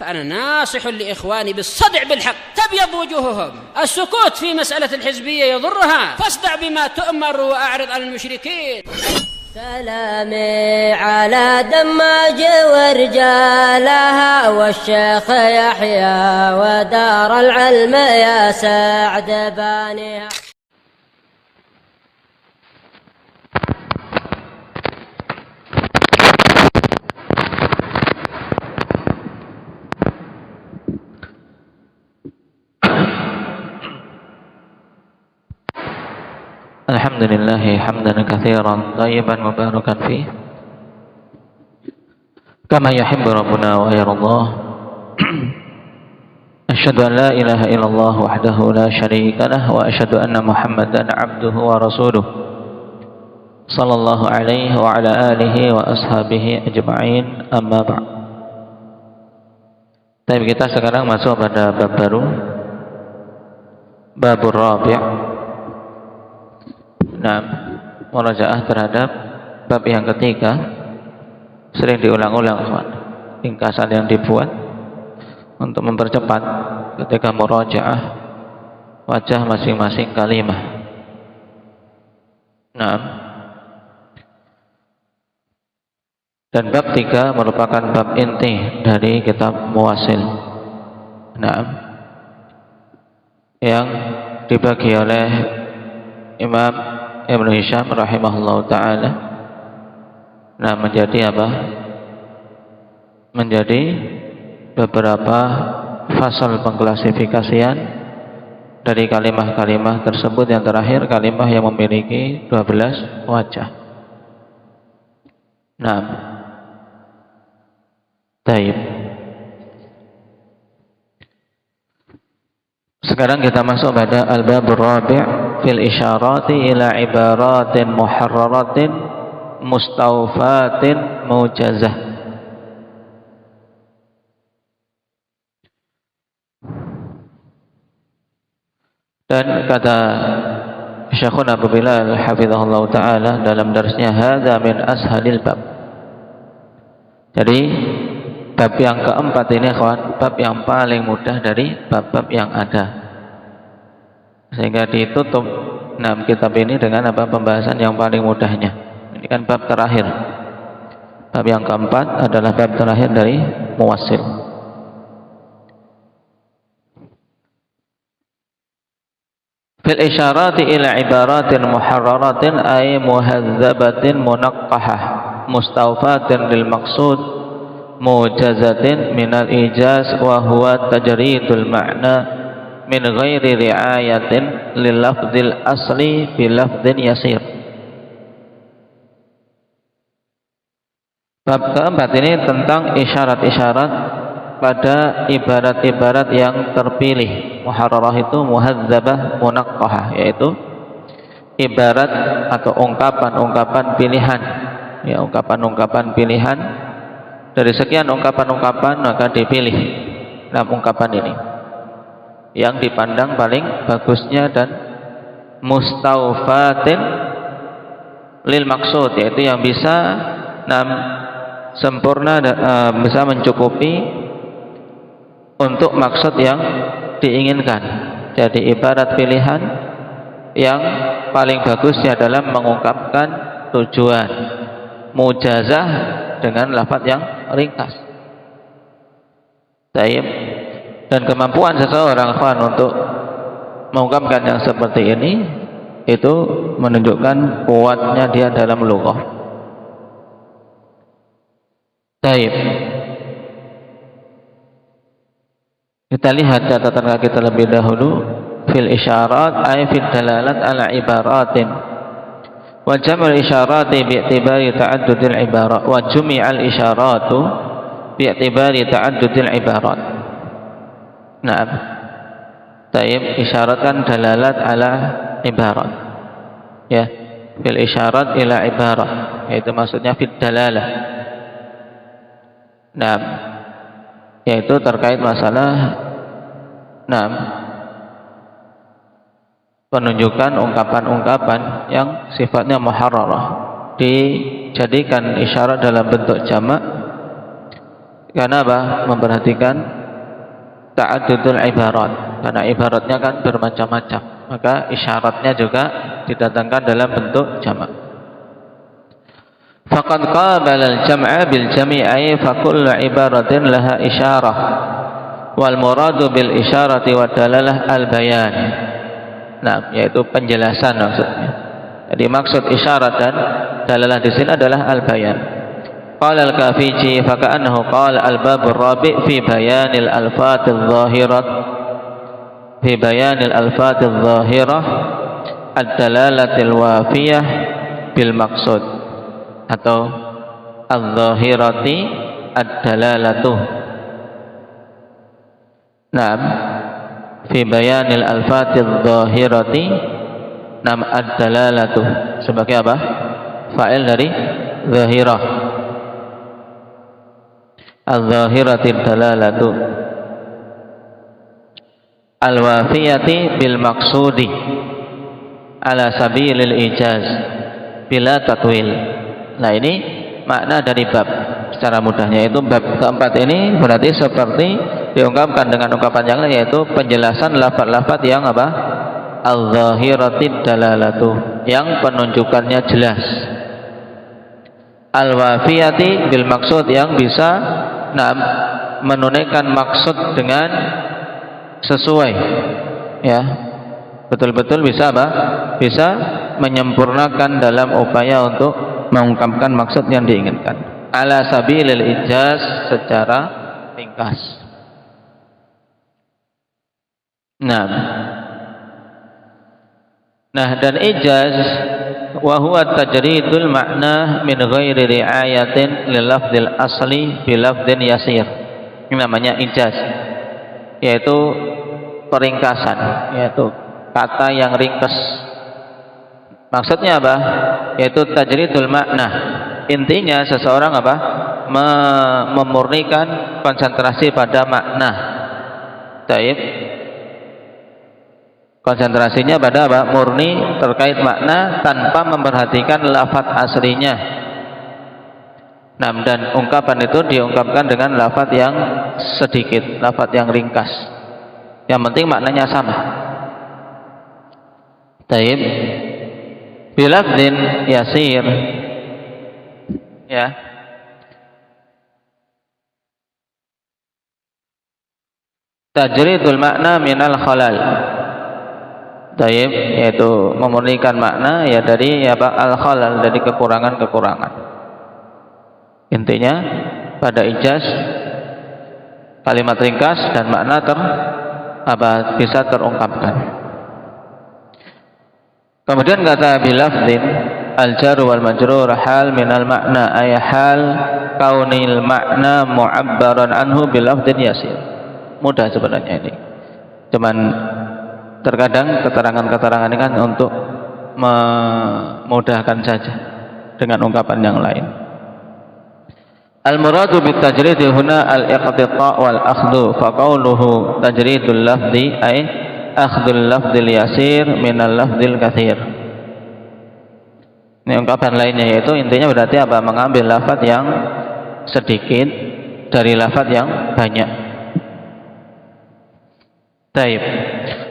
فأنا ناصح لإخواني بالصدع بالحق تبيض وجوههم. السكوت في مسألة الحزبية يضرها، فاصدع بما تؤمر وأعرض عن المشركين. سلامي على دماج ورجالها والشيخ يحيى ودار العلم يا سعد بانيها. Alhamdulillah hamdan katsiran thayyiban mubarakan fih kama yuhibbu rabbuna wa yardah. Asyhadu an la ilaha illallah wahdahu la syarika lah wa asyhadu anna Muhammadan abduhu wa rasuluh sallallahu alaihi wa ala alihi wa ashabihi ajma'in, amma ba'd. Tapi kita sekarang masuk pada bab baru, babur rabi'. Nah, murajaah terhadap bab yang ketiga sering diulang-ulang, ringkasan yang dibuat untuk mempercepat ketika murajaah wajah masing-masing kalimah. Nah, dan bab 3 merupakan bab inti dari kitab Muwasil. Nah, yang dibagi oleh Imam Ibnu Hisham rahimahullah ta'ala, nah menjadi apa? Menjadi beberapa fasal pengklasifikasian dari kalimah-kalimah tersebut. Yang terakhir kalimah yang memiliki 12 wajah. Nah, baik. Sekarang kita masuk pada al-babur rabi' fil isyarati ila ibaratin muharraratin mustawfatin mujazah. Dan kata Syekhuna Abu Bilal hafizahullah ta'ala dalam darsnya, hadza min ashalil bab. Jadi bab yang keempat ini kawan, bab yang paling mudah dari bab-bab yang ada, sehingga ditutup kitab ini dengan apa? Pembahasan yang paling mudahnya. Ini kan bab terakhir. Bab yang keempat adalah bab terakhir dari Muwassil. Fil isyarati ila ibaratin muharraratin ay muhadzabatin munaqqahah mustawfatin lil maqsud mujazatin minal ijaz wa huwa tajridul ma'na min ghairi riayatin lil lafdzil asli bi lafdzin yasir. Bab keempat ini tentang isyarat-isyarat pada ibarat-ibarat yang terpilih. Muharrarah itu muhadzabah munaqqahah, yaitu ibarat atau ungkapan-ungkapan pilihan, ya, ungkapan-ungkapan pilihan. Dari sekian ungkapan-ungkapan maka dipilih 6 ungkapan ini yang dipandang paling bagusnya dan mustaufatin lil maksud, yaitu yang bisa sempurna, bisa mencukupi untuk maksud yang diinginkan. Jadi ibarat pilihan yang paling bagusnya dalam mengungkapkan tujuan, mujazah dengan lafaz yang ringkas. Taib. Dan kemampuan seseorang untuk mengungkapkan yang seperti ini itu menunjukkan kuatnya dia dalam lughah. Taib. Kita lihat catatan kaki terlebih dahulu. Fil isyarat ay fil dalalat ala ibaratin wa jam'ul isyarati bi'tibari ta'addudil ibarat wa jumi'al isyaratu bi'tibari ta'addudil ibarat. Naam. Taib, isyarat kan dalalat ala ibarat, ya, fil isyarat ila ibarat, yaitu maksudnya fid dalalah. Naam, yaitu terkait masalah penunjukan ungkapan-ungkapan yang sifatnya muharrarah, dijadikan isyarat dalam bentuk jamak Karena apa? Memperhatikan ta'addudul ibarat. Karena ibaratnya kan bermacam-macam, maka isyaratnya juga didatangkan dalam bentuk jamak. Faqad qabala al-jam'a bil jam'i ay fa kullu ibaratin laha isyarah wal muradu bil isyarati wa dalalah al bayan. Nah, yaitu penjelasan maksudnya. Jadi maksud isyarat dan dalalah di sini adalah al bayan. Qala al-Kafiji fa ka'annahu qala al-bab ar-rabi' fi bayanil alfat adh-dhahirat fi bayanil alfat adh-dhahirah ad-dalalatil wafiyah bil maqsud atau adh-dhahirati ad-dalalatu. Naam, fi bayanil alfat adh-dhahirati nam ad-dalalatu sebagai apa? Fa'il dari zahirah. Al-zahirati dalalatu al-wafiyati bil maqsudi ala sabilil ijaz bila tatwil. Nah, ini makna dari bab secara mudahnya, itu bab keempat ini berarti seperti diungkapkan dengan ungkapan yang lain, yaitu penjelasan lafaz-lafaz yang apa? Al-zahirati dalalatu, yang penunjukannya jelas. Al-wafiyati bil maksud, yang bisa menunaikan maksud dengan sesuai, ya, betul-betul bisa apa? Bisa menyempurnakan dalam upaya untuk mengungkapkan maksud yang diinginkan. Ala sabilil ijaz, secara ringkas. Nah, dan ijaz wa huwa tajridul makna min ghairi riayatin lil lafdzil asli bi lafdzin yasir. Ini namanya ijaz, yaitu peringkasan, yaitu kata yang ringkas. Maksudnya apa? Yaitu tajridul makna. Intinya seseorang apa? Memurnikan konsentrasi pada makna. Taib. Konsentrasinya pada apa? Murni terkait makna tanpa memperhatikan lafaz aslinya. Nah, dan ungkapan itu diungkapkan dengan lafaz yang sedikit, lafaz yang ringkas. Yang penting maknanya sama. Taib. Bilafdin yasir, ya. Tajridul makna minal khalal. Taib, yaitu memurnikan makna ya dari al-khalal, dari kekurangan-kekurangan. Intinya pada ijaz kalimat ringkas dan makna bisa terungkapkan. Kemudian kata bilafdin al-jar wal majrur hal minal makna, ay hal kaunil makna mu'abbaran anhu bilafdin yasir. Mudah sebenarnya ini, cuman terkadang keterangan-keterangan ini kan untuk memudahkan saja dengan ungkapan yang lain. Al-muradu bit tajrid huna al-iqtita' wal akhdhu, fa qawluhu tajridul lafzi ay akhdhul lafzil yasir minal lafzil katsir. Ini ungkapan lainnya, yaitu intinya berarti apa? Mengambil lafaz yang sedikit dari lafaz yang banyak. Taib.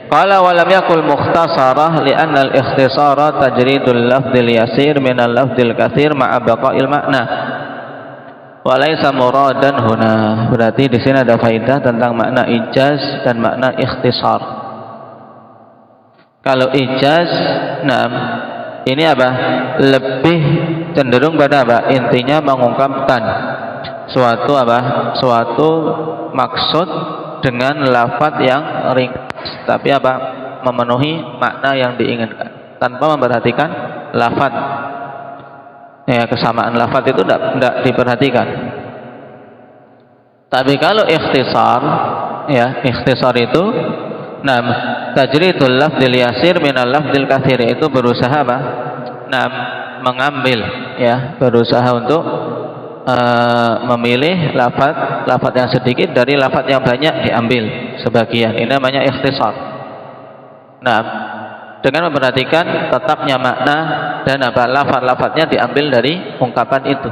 Qala wa lam yakul mukhtasarah li'anna al-ikhtisara tajridul lafzil yasir minal lafzil katsir ma'a baqa'il makna. Wa laisa muradan huna. Berarti di sini ada faedah tentang makna ijaz dan makna ikhtisar. Kalau ijaz, ini apa? Lebih cenderung pada apa? Intinya mengungkapkan suatu suatu maksud dengan lafaz yang ringkas, tapi memenuhi makna yang diinginkan tanpa memperhatikan lafaz. Ya, kesamaan lafaz itu tidak diperhatikan. Tapi kalau ikhtisar, ya, ikhtisar itu tajridul lafzil yasir minal lafzil katsir, itu berusaha mengambil, ya, berusaha untuk memilih lafaz yang sedikit dari lafaz yang banyak, diambil sebagian. Ini namanya ikhtisar. Dengan memperhatikan tetapnya makna dan lafaz-lafaznya diambil dari ungkapan itu.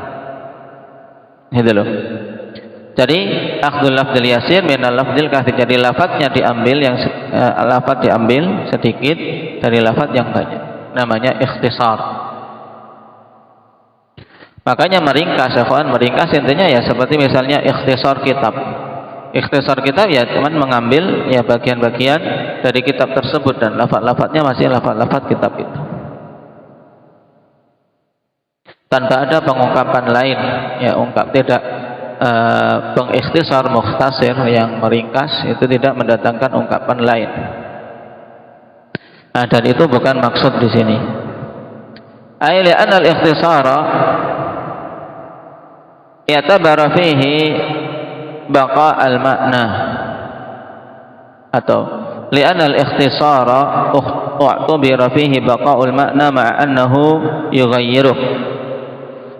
Gitu loh. Jadi akhdul lafdzil yasir minal lafdzil katsir, jadi lafadznya diambil yang lafadz diambil sedikit dari lafadz yang banyak, namanya ikhtisar. Makanya meringkas, meringkas intinya ya seperti misalnya ikhtisar kitab. Ikhtisar kitab ya cuman mengambil ya bagian-bagian dari kitab tersebut dan lafadz-lafadznya masih lafadz-lafadz kitab itu, tanpa ada pengungkapan lain, ya tidak pengikhtisar mukhtasir yang meringkas itu tidak mendatangkan ungkapan lain. Nah, dan itu bukan maksud di sini. Ai li'anna al-ikhtisara ya'tabara fihi baqa al-ma'na, atau li'anna al-ikhtisara u'tubira fihi baqa'ul ma'na ma'a annahu yughayyiruh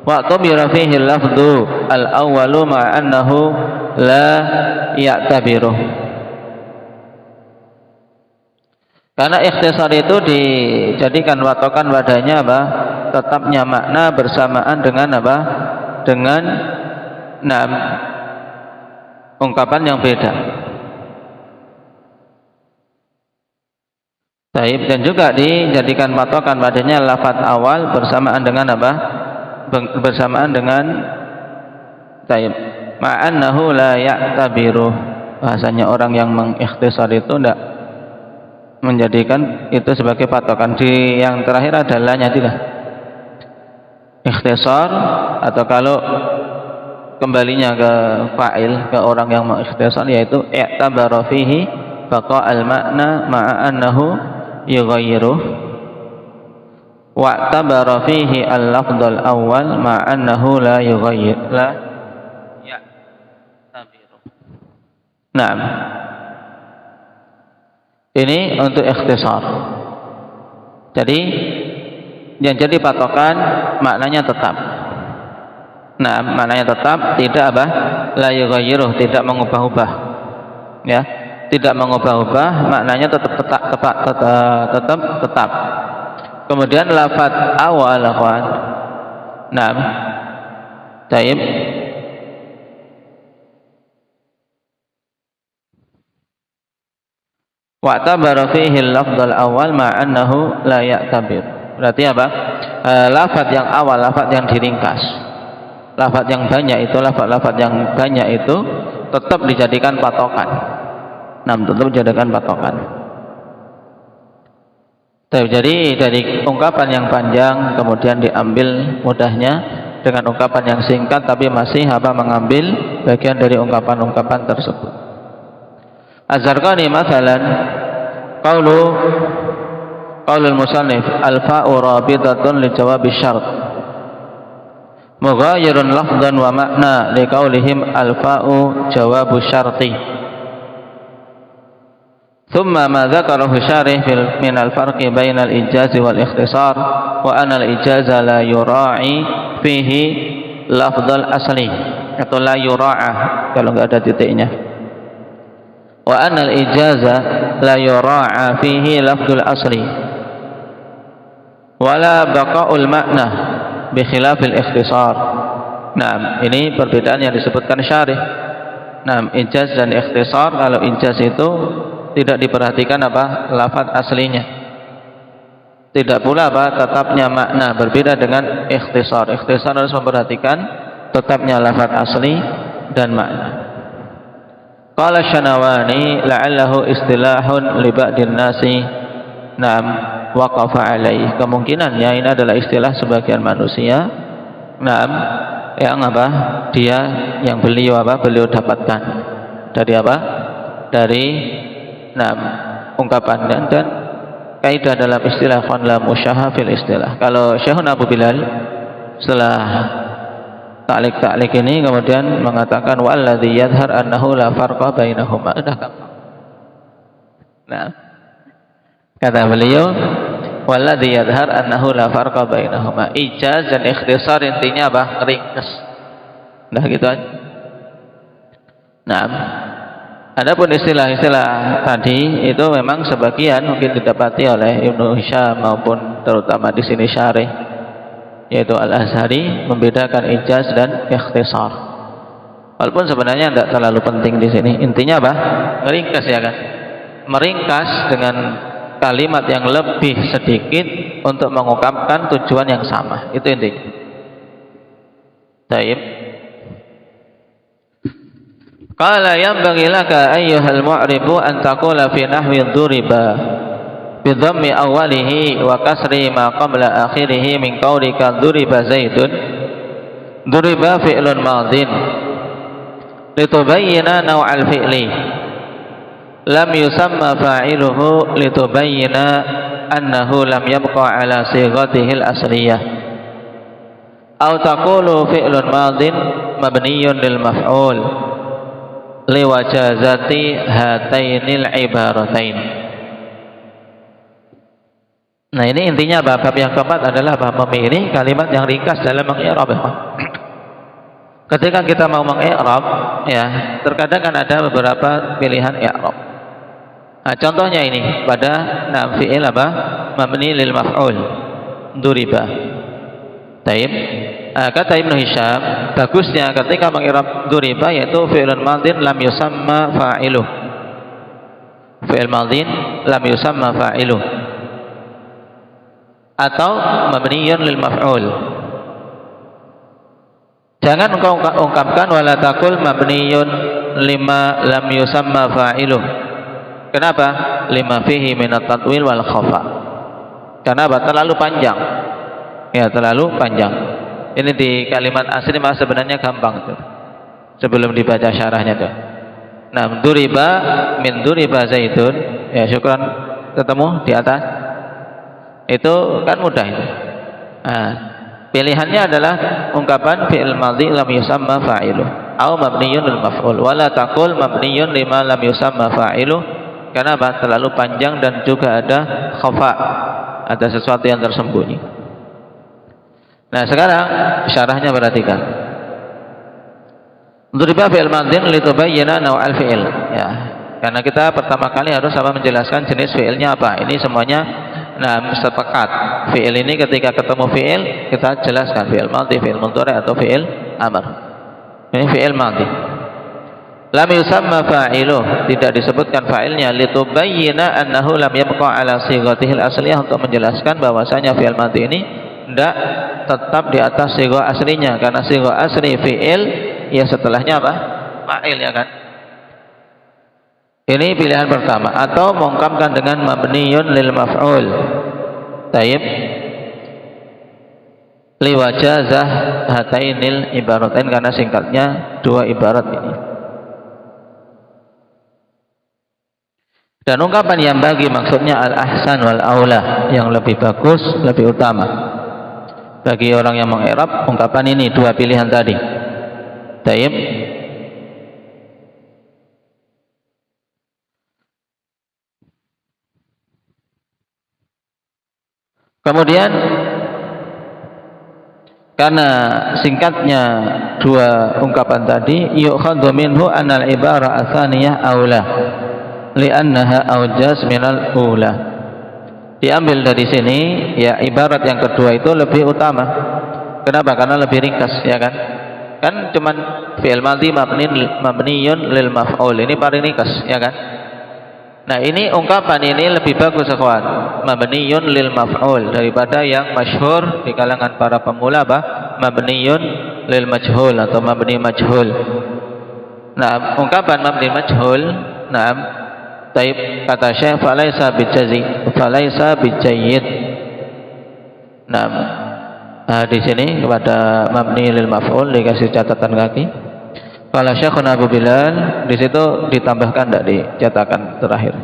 wa'tubira fihi al-lafdhu al-awwalu ma'annahu la ya'tabiruh. Karena ikhtisar itu dijadikan patokan padanya apa? Tetapnya makna bersamaan dengan apa? Dengan ungkapan yang beda. Baik, dan juga dijadikan patokan padanya lafadz awal bersamaan dengan apa? Bersamaan dengan taib ma'annahu la ya'tabiru. Bahasanya orang yang mengikhtisar itu tidak menjadikan itu sebagai patokan. Di yang terakhir adalah tidak ikhtisar, atau kalau kembalinya ke fa'il, ke orang yang mengikhtisar, yaitu i'tabara fihi baqa al-ma'na ma'annahu yughayyiruh wa'tabara fihi al-lafdhul awwal ma'annahu la yughayyir la ya'tabiru. Naam. Ini untuk ikhtisar. Jadi yang jadi patokan maknanya tetap. Nah, maknanya tetap, tidak apa? La yughayyiruh, tidak mengubah-ubah. Ya, tidak mengubah-ubah, maknanya tetap. Kemudian lafadz awal, akhwan. Naam. Taib. Wa'tabara fihi al-lafdhul awal ma'annahu la ya'tabir. Berarti apa? Lafadz yang awal, lafadz yang diringkas. Lafadz yang banyak itu, lafadz yang banyak itu tetap dijadikan patokan. Tetap dijadikan patokan. Jadi dari ungkapan yang panjang kemudian diambil mudahnya dengan ungkapan yang singkat, tapi masih mengambil bagian dari ungkapan-ungkapan tersebut. Az-Zarqani masalan qaulul musannif al-fa'u rabitatun li jawab syart mughayyirun lafdhan wa ma'na li qaulihim al-fa'u jawabu syarti. ثم ما ذكره الشارح من الفرق بين الإيجاز والاختصار وأن الإيجاز لا يراعي فيه لفظ الأصلي atau la yura'a kalau enggak ada titiknya, wa anna al-ijaza la yura'a fihi lafzul asli wala baqa'ul ma'na bi khilafil ikhtisar. Nah, ini perbedaan yang disebutkan syarih. Nah, ijaz dan ikhtisar, kalau ijaz itu tidak diperhatikan lafaz aslinya, tidak pula tetapnya makna, berbeda dengan ikhtisar. Ikhtisar harus memperhatikan tetapnya lafaz asli dan makna. Qala Syanawani la'allahu istilahun li ba'din nasi na'am waqafa alaih. Kemungkinannya ini adalah istilah sebagian manusia na'am yang beliau dapatkan dari dari ungkapan dan kaidah dalam istilah la musyaha fil istilah. Kalau Syekhun Abu Bilal setelah ta'liq ini kemudian mengatakan walladzi yadhhar annahu la farqa bainahuma. Kata beliau walladzi yadhhar annahu la farqa bainahuma. Ijaz dan ikhtisar intinya ringkas. Gitu aja. Adapun istilah-istilah tadi itu memang sebagian mungkin didapati oleh Ibnu Hisham maupun terutama di sini syarih, yaitu Al-Azhari, membedakan ijaz dan ikhtisar. Walaupun sebenarnya tidak terlalu penting di sini. Intinya apa? Meringkas ya kan? Meringkas dengan kalimat yang lebih sedikit untuk mengungkapkan tujuan yang sama. Itu intinya. Baik. Qala yanbaghi laka ayyuhal mu'ribu an taqula fi nahwi dhuriba bi dhammi awwalihi wa kasri ma qabla akhirih min qawlika dhuriba zaidun. Dhuriba fi'lun madhin litubayyana naw'al fi'li lam yusamma fa'iluhu litubayyana annahu lam yabqa ala sighatihi al-asliyah aw taqulu fi'lun madhin mabniyun lil maf'ul liwajazati hatainil ibaratain. Nah, ini intinya bab yang keempat adalah bab memilih kalimat yang ringkas dalam mengi'rab. Ketika kita mau mengi'rab, ya, terkadang kan ada beberapa pilihan i'rab. Nah, contohnya ini pada fi'il apa? Mabni lil maf'ul. Duriba. Taib. Kata Ibnu Hisham, bagusnya ketika mengi'rab duriba yaitu fi'lun madhin lam yusamma fa'iluh. Fi'il madhin lam yusamma fa'iluh. Atau mabniyun lil maf'ul. Jangan engkau ungkapkan wala taqul mabniyun lima lam yusamma fa'iluh. Kenapa? Lima fihi min at-tatwil wal khafa. Kenapa? Terlalu panjang. Ya, terlalu panjang. Ini di kalimat asli mah sebenarnya gampang tuh. Sebelum dibaca syarahnya tuh. Nah, duriba min duriba zaidun. Ya, syukran ketemu di atas. Itu kan mudah itu. Nah, pilihannya adalah ungkapan fi'il madhi lam yusamma fa'iluh au mabniyun lil maf'ul wala taqul mabniyun lima lam yusamma fa'iluh. Karena apa? Terlalu panjang dan juga ada khafa, ada sesuatu yang tersembunyi. Nah, sekarang syarahnya perhatikan. Duriba fi'il madhin litubayyana naw'al fi'il. Ya, karena kita pertama kali harus menjelaskan jenis fi'ilnya apa. Ini semuanya sepakat. Fi'il ini ketika ketemu fi'il kita jelaskan fi'il madhi, fi'il mudhari atau fi'il amr. Ini fi'il madhi. Lam yusamma fa'iluh, tidak disebutkan fa'ilnya litubayyana annahu lam yabqa ala sighatihi al-asliyah, untuk menjelaskan bahwasanya fi'il madhi ini tidak tetap di atas sighah aslinya, karena sighah asli fi'il ya setelahnya apa? Fa'il, ya kan? Ini pilihan pertama. Atau mengungkapkan dengan mabniyun lil maf'ul. Taib. Liwajazah hatainil ibaratain, karena singkatnya dua ibarat ini. Dan ungkapan yang bagi maksudnya al-ahsan wal aula, yang lebih bagus, lebih utama. Bagi orang yang mengi'rab, ungkapan ini dua pilihan tadi. Taib. Kemudian karena singkatnya dua ungkapan tadi, yu'khadhu minhu anal ibara atsaniyah aula li'annaha aujaz minal ula. Diambil dari sini ya ibarat yang kedua itu lebih utama. Kenapa? Karena lebih ringkas, ya kan? Kan cuman fi'il madhi mabniyun lil maf'ul. Ini paling ringkas, ya kan? Nah, ini ungkapan ini lebih bagus, kawan. Mabniyun lil maf'ul daripada yang masyhur di kalangan para pemula apa? Mabniyun lil majhul atau mabni majhul. Nah, ungkapan mabni majhul, nah, taib kata Syekh falaisa bijayyid. Nah, di sini kepada mabni lil maf'ul dikasih catatan kaki. Kalau Syekhun Abu Bilal di situ ditambahkan, tidak dicetakan terakhir.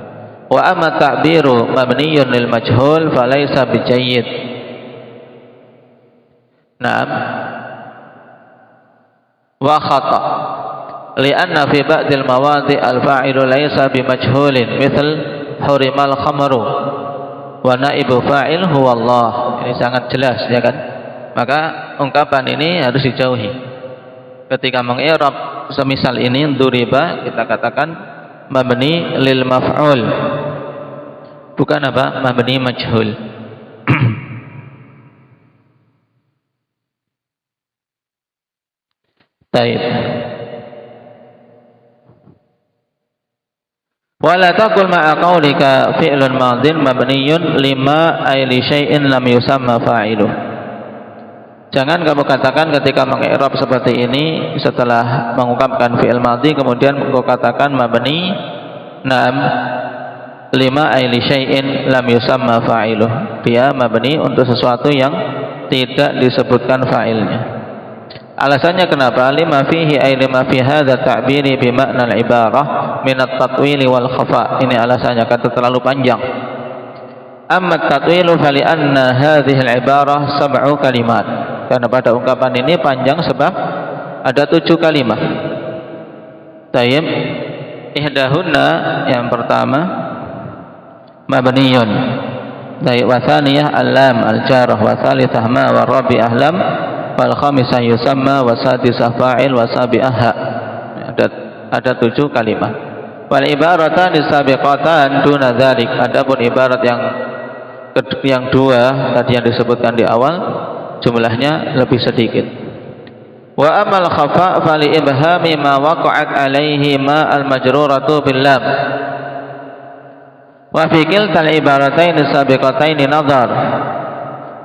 Wa amma ta'biru mabniyun lil majhul falaisa bijayyid. Naam. Wa khata. Lianna fi ba'dil mawadi' al-fa'ilu laysa bimajhulin misal hurimal khamru wa naibu fa'il huwa Allah. Ini sangat jelas, ya kan? Maka ungkapan ini harus dijauhi. Ketika mengi'rab semisal ini duriba, kita katakan mabni lil maf'ul, bukan apa? Mabni majhul. Taib. Wala taqul ma'a qaulika fi'lun madin mabniyun lima ay li syai'in lam yusamma fa'iluh. Jangan kamu katakan ketika mengi'rab seperti ini setelah mengungkapkan fi'il madhi kemudian engkau katakan mabni na'am lima ay li syai'in lam yusamma fa'iluh. Dia mabni untuk sesuatu yang tidak disebutkan fa'ilnya. Alasannya kenapa? Lima fihi ay lima fi hadza ta'biri bi makna al-ibarah min at-tatwil wal khafa. Ini alasannya, kata terlalu panjang. Amma at-tatwilu fa li anna hadhihi al-ibarah sab'u kalimat. Karena pada ungkapan ini panjang sebab ada 7 kalimat. Tayyib. Ihdahunna yang pertama mabniyun. Tayyib wa thaniyah al-lam al-jarah wa thalithah ma wa rabi'ah lam wal khamisah yusamma wa sadisah fa'il wa sabi'ah. Ada 7 kalimat. Wal ibaratan disabiqatan duna dzalik. Adapun ibarat yang dua tadi yang disebutkan di awal jumlahnya lebih sedikit. Wa amal khafa fa li ibhami ma waqa'at alaihi ma al majruratu bil lam. Wa fi kiltal ibaratain sabiqatain nadhar.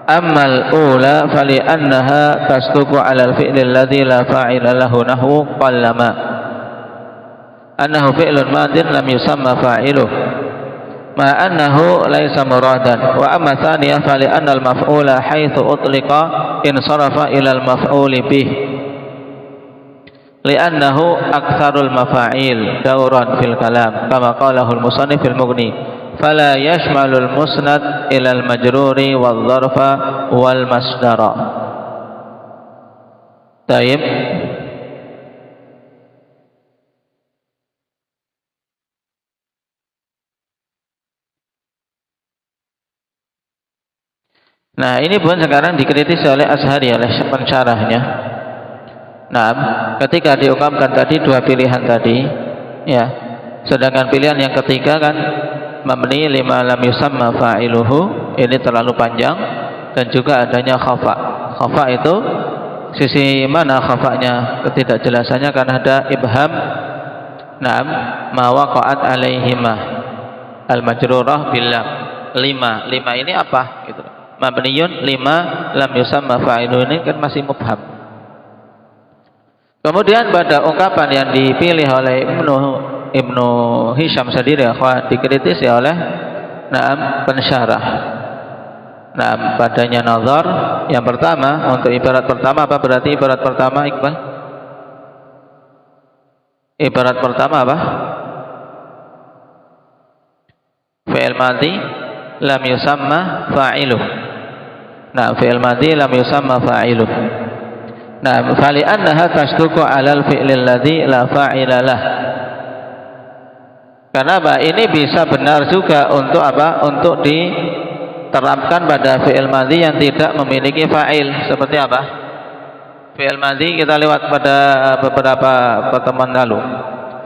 Amma al-ula fali annaha tasduqu 'ala al-fi'l alladhi la fa'ila lahu nahwu qallama annahu fi'lun madin lam yusamma fa'iluh ma annahu laysa muradan. Wa amma thaniyah fali anna al-maf'ula haitsu utliqa insarafa ila al-maf'uli bih li'annahu aktsarul mafa'il dawran fil kalam kama qalahu al-musannif fil mughni. Fala yashmalul musnad ilal majruri wal dharfa wal masdara. Taib. Nah, ini pun sekarang dikritisi oleh Azhari, oleh pensyarahnya. Nah, ketika diungkapkan tadi 2 pilihan tadi, ya, sedangkan pilihan yang ketiga kan mabni lima lam yusamma fa'iluhu, ini terlalu panjang, dan juga adanya khafa. Khafa itu sisi mana khafanya, ketidakjelasannya karena ada ibham na'am ma waqa'at alaihima al majrurah bil lam. Lima ini apa gitu. Mabniyun lima lam yusamma fa'iluhu, ini kan masih mubham. Kemudian pada ungkapan yang dipilih oleh Ibnu Hisham sendiri dikritisi oleh pensyarah. Padanya nazar. Yang pertama, untuk ibarat pertama apa berarti ibarat pertama, Iqbal? Ibarat pertama apa? Fi'il madhi lam yusamma fa'iluh. Fi'il madhi lam yusamma fa'iluh. Fali annaha tasduqu 'alal fi'lil ladzi la fa'ila lah. Karena apa? Ini bisa benar juga untuk apa? Untuk diterapkan pada fi'il madhi yang tidak memiliki fa'il. Seperti apa? Fi'il madhi kita lewat pada beberapa pertemuan lalu.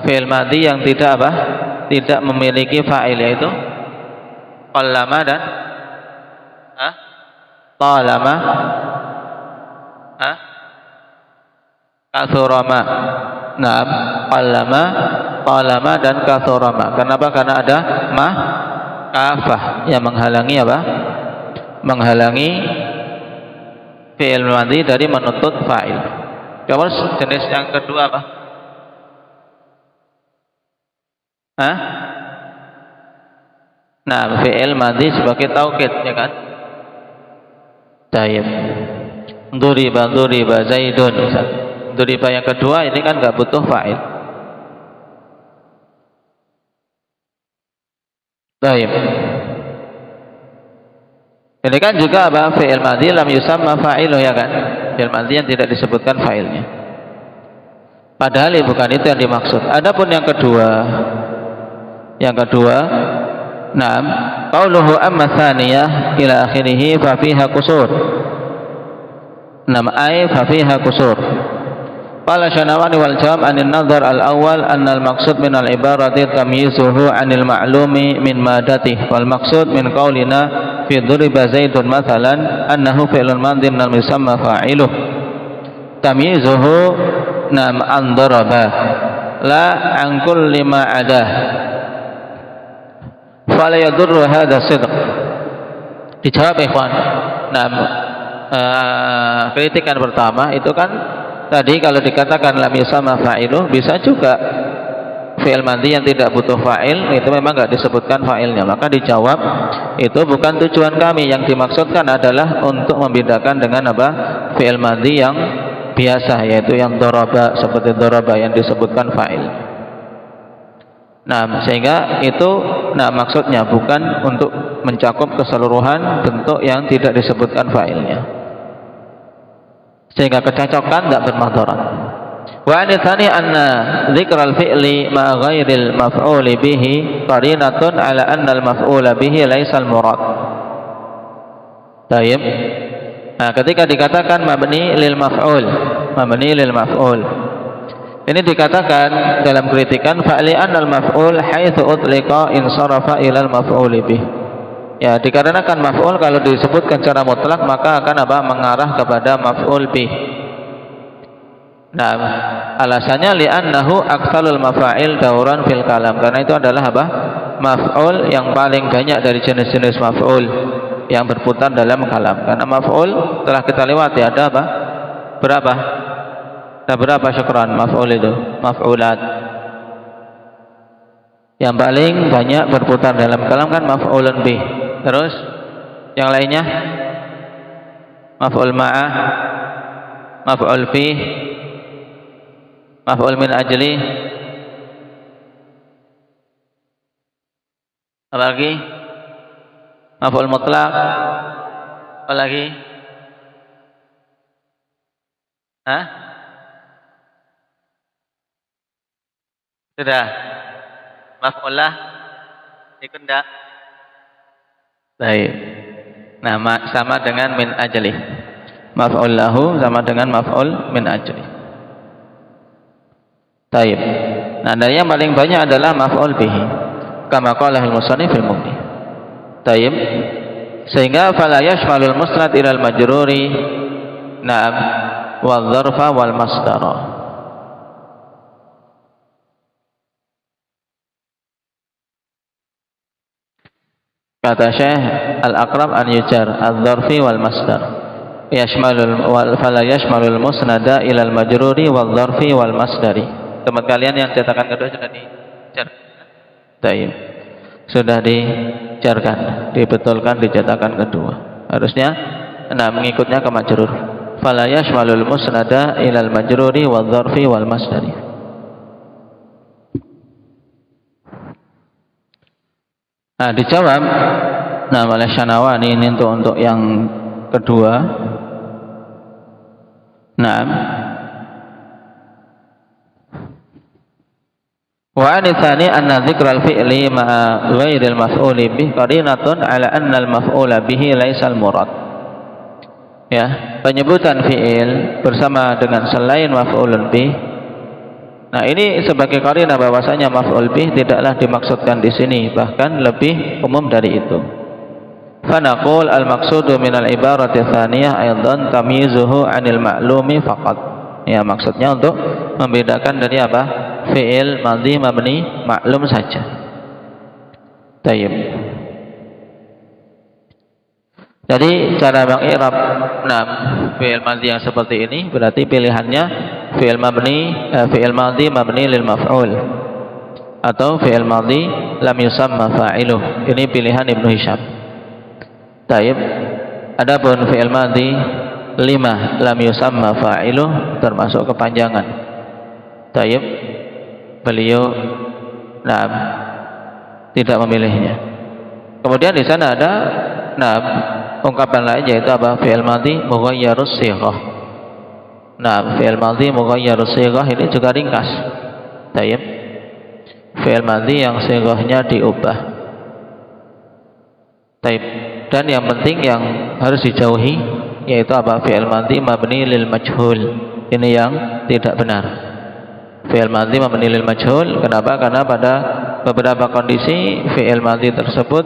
Fi'il madhi yang tidak apa? Tidak memiliki fa'il, yaitu qallama dan talama, kathurama. Qallama, talama dan kathurama. Kenapa? Karena ada kafah yang menghalangi apa? Menghalangi fi'il madhi dari menuntut fa'il. Kemudian jenis yang kedua apa? Fi'il madhi sebagai taukid, ya kan? Tayyib. Duriba Zaidun. Duriba yang kedua ini kan nggak butuh fa'il. Tayyib. Ini kan juga apa? Fi'il madhi lam yusamma fa'iluh, ya kan? Fi'il madhi yang tidak disebutkan fa'ilnya. Padahal bukan itu yang dimaksud. Adapun yang kedua, qauluhu amma tsaniyah ila akhirih fa fiha qusur. Fa fiha qusur. Qala Syanawani wal jawab anil nadhar al-awwal anna al-maqsud min al-ibarati tamyizuhu anil ma'lumi min madatihi wal maqsud min qaulina fi duriba Zaidun mathalan annahu fi'lun madhin lam yusamma fa'iluh. Tamyizuhu an daraba la an kulli ma adah. fala yadurru hadha sidq. Dijawab ikhwan. Nah, kritikan pertama itu kan tadi kalau dikatakan lam yusamma fa'iluh, bisa juga fi'il madhi yang tidak butuh fa'il itu memang enggak disebutkan fa'ilnya. Maka dijawab itu bukan tujuan kami, yang dimaksudkan adalah untuk membedakan dengan apa? Fi'il madhi yang biasa, yaitu yang daraba, seperti daraba yang disebutkan fa'il. Nah, sehingga itu maksudnya bukan untuk mencakup keseluruhan bentuk yang tidak disebutkan fa'ilnya, sehingga kecocokan tidak bermadarat. Wa anitsani anna dzikral fi'li ma ghairil maf'uli bihi qarinatun ala anna al maf'ula bihi laisa al murad. Baik. Nah, ketika dikatakan mabni lil maf'ul, ini dikatakan dalam kritikan fa'li anal maf'ul haitsu utliqa insarafa ilal maf'ul bih. Ya, dikarenakan maf'ul kalau disebutkan secara mutlak maka akan apa? Mengarah kepada maf'ul bih. Nah, alasannya li'annahu aktsalul mafa'il dauran fil kalam. Karena itu adalah apa? Maf'ul yang paling banyak dari jenis-jenis maf'ul yang berputar dalam kalam. Karena maf'ul telah kita lewati ada apa? Berapa? Ada berapa syukran maf'ul itu? Maf'ulat. Yang paling banyak berputar dalam kalam kan maf'ulun bih. Terus yang lainnya maf'ul ma'ah, maf'ul fih, maf'ul min ajli. Apa lagi? Maf'ul mutlaq. Apa lagi? Hah? Sudah. Maf'ul lah. Ikut enggak? Baik. Nah, sama dengan min ajli. Maf'ul lahu sama dengan maf'ul min ajli. Taib. Nah, dari yang paling banyak adalah maf'ul bihi. Kama qala al-musannif fil mughni. Taib. Sehingga fala yashmalul musnad ila al-majruri na'am wal dzarfa wal masdara. Kata Syekh Al-Aqrab an yujar al-dzarfi wal masdar. Fala yashmalul musnada ila al-majruri wal dzarfi wal masdari. Teman kalian yang cetakan kedua sudah dijar. Taib. Sudah dijarkan, dibetulkan di cetakan kedua. Harusnya mengikutnya ke majrur. Fala yashmalul musnada ila al-majruri wal dzarfi wal masdari. Nah, dijawab oleh Syanawani ini untuk yang kedua. Nah, wa anitsani anna dzikral fi'li ma'a ghairil maf'uli bih qarinatun ala anna al-maf'ula bihi laisal murad. Ya, penyebutan fi'il bersama dengan selain maf'ulun bih. Nah, ini sebagai qarinah bahwasanya maf'ul bih tidaklah dimaksudkan di sini, bahkan lebih umum dari itu. Fa naqul al-maqsudu min al-ibarati tsaniyah aidan tamyizuhu 'anil ma'lumi faqat. Ya, maksudnya untuk membedakan dari apa? Fi'il madhi mabni maklum saja. Tayyib. Jadi cara mengi'rab fi'il madhi yang seperti ini berarti pilihannya fi'il madhi mabni lil maf'ul atau fi'il madhi lam yusamma fa'iluh. Ini pilihan Ibnu Hisham. Tayyib. Adapun fi'il madhi 5 lam yusamma fa'iluh termasuk kepanjangan. Tayyib. Beliau tidak memilihnya. Kemudian di sana ada ungkapan lain yaitu apa? Fi'il madhi mughayyarus shighah. Fi'il madhi mughayyarus shighah ini juga ringkas. Tayyib. Fi'il madhi yang shighahnya diubah. Tayyib. Dan yang penting yang harus dijauhi yaitu apa? Fi'il madhi mabni lil majhul. Ini yang tidak benar. Fi'il madhi mabni lil majhul. Kenapa? Karena pada beberapa kondisi fi'il madhi tersebut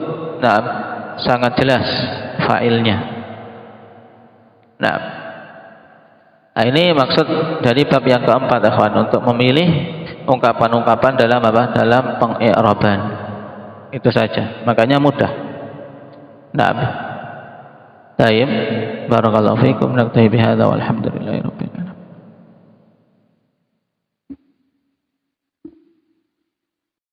sangat jelas fa'ilnya. Nah, ini maksud dari bab yang keempat, ikhwan, untuk memilih ungkapan-ungkapan dalam apa? Dalam pengi'raban. Itu saja. Makanya mudah. Naam. Tayyib. Barakallahu fiikum. Naktafi bihadza walhamdulillahirabbil